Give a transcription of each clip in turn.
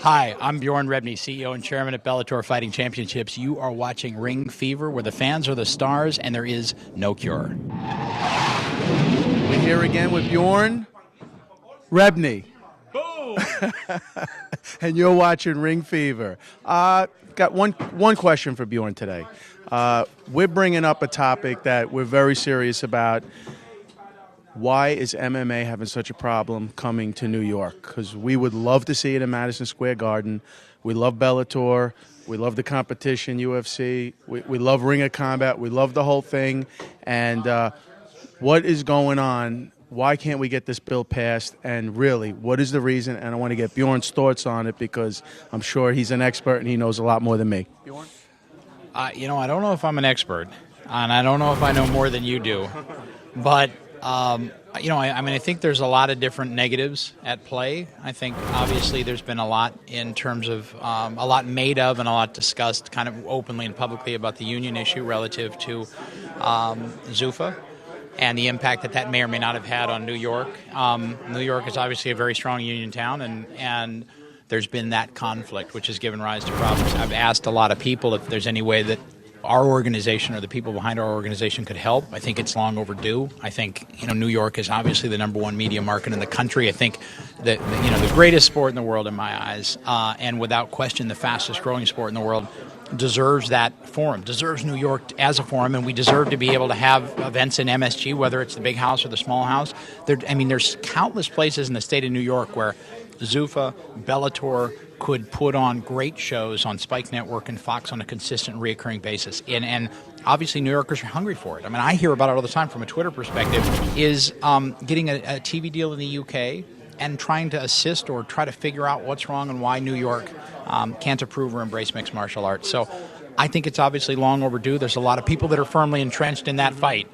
Hi, I'm Bjorn Rebney, CEO and Chairman at Bellator Fighting Championships. You are watching Ring Fever, where the fans are the stars and there is no cure. We're here again with Bjorn Rebney. Boom! And you're watching Ring Fever. Got one question for Bjorn today. We're bringing up a topic that we're very serious about. Why is MMA having such a problem coming to New York? Because we would love to see it in Madison Square Garden. We love Bellator. We love the competition, UFC. We love Ring of Combat. We love the whole thing. And what is going on? Why can't we get this bill passed? And really, what is the reason? And I want to get Bjorn's thoughts on it because I'm sure he's an expert and he knows a lot more than me. Bjorn? I don't know if I'm an expert, and I don't know if I know more than you do. But I think there's a lot of different negatives at play. I think obviously there's been a lot in terms of a lot made of and a lot discussed kind of openly and publicly about the union issue relative to Zuffa and the impact that may or may not have had on New York. New York is obviously a very strong union town, and there's been that conflict, which has given rise to problems. I've asked a lot of people if there's any way that our organization or the people behind our organization could help. I think it's long overdue. I think New York is obviously the #1 media market in the country. I think that the greatest sport in the world in my eyes, and without question the fastest growing sport in the world, deserves that forum, deserves New York as a forum, and we deserve to be able to have events in MSG, whether it's the big house or the small house. There's countless places in the state of New York where Zuffa, Bellator could put on great shows on Spike Network and Fox on a consistent, reoccurring basis. And obviously New Yorkers are hungry for it. I hear about it all the time from a Twitter perspective, is getting a TV deal in the UK and trying to assist or try to figure out what's wrong and why New York can't approve or embrace mixed martial arts. So I think it's obviously long overdue. There's a lot of people that are firmly entrenched in that fight.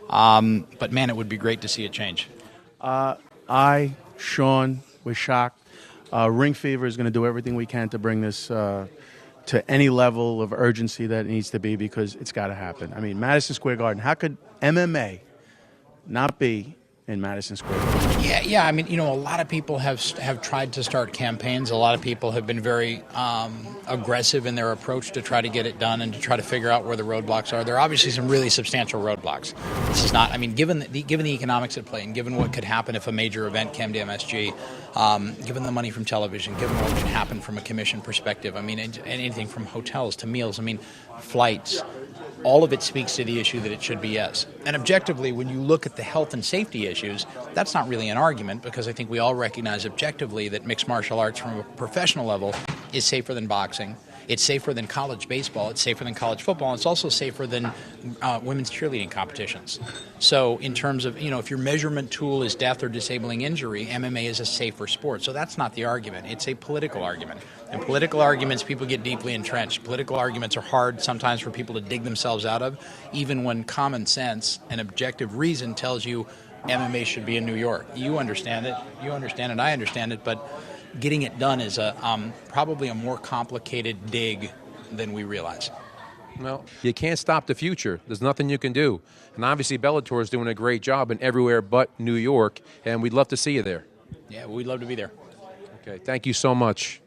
But, man, it would be great to see it change. Sean, we're shocked. Ring Fever is going to do everything we can to bring this to any level of urgency that it needs to be, because it's got to happen. Madison Square Garden, how could MMA not be in Madison Square Garden? Yeah. A lot of people have tried to start campaigns. A lot of people have been very aggressive in their approach to try to get it done and to try to figure out where the roadblocks are. There are obviously some really substantial roadblocks. This is not, given the economics at play and given what could happen if a major event came to MSG, given the money from television, given what can happen from a commission perspective, anything from hotels to meals, flights, all of it speaks to the issue that it should be yes. And objectively, when you look at the health and safety issues, that's not really an argument, because I think we all recognize objectively that mixed martial arts from a professional level is safer than boxing. It's safer than college baseball. It's safer than college football. And it's also safer than women's cheerleading competitions. So in terms of, if your measurement tool is death or disabling injury, MMA is a safer sport. So that's not the argument. It's a political argument. And political arguments, people get deeply entrenched. Political arguments are hard sometimes for people to dig themselves out of, even when common sense and objective reason tells you MMA should be in New York. You understand it. I understand it. But getting it done is probably a more complicated dig than we realize. Well, you can't stop the future. There's nothing you can do. And obviously Bellator is doing a great job in everywhere but New York, and we'd love to see you there. Yeah, we'd love to be there. Okay, thank you so much.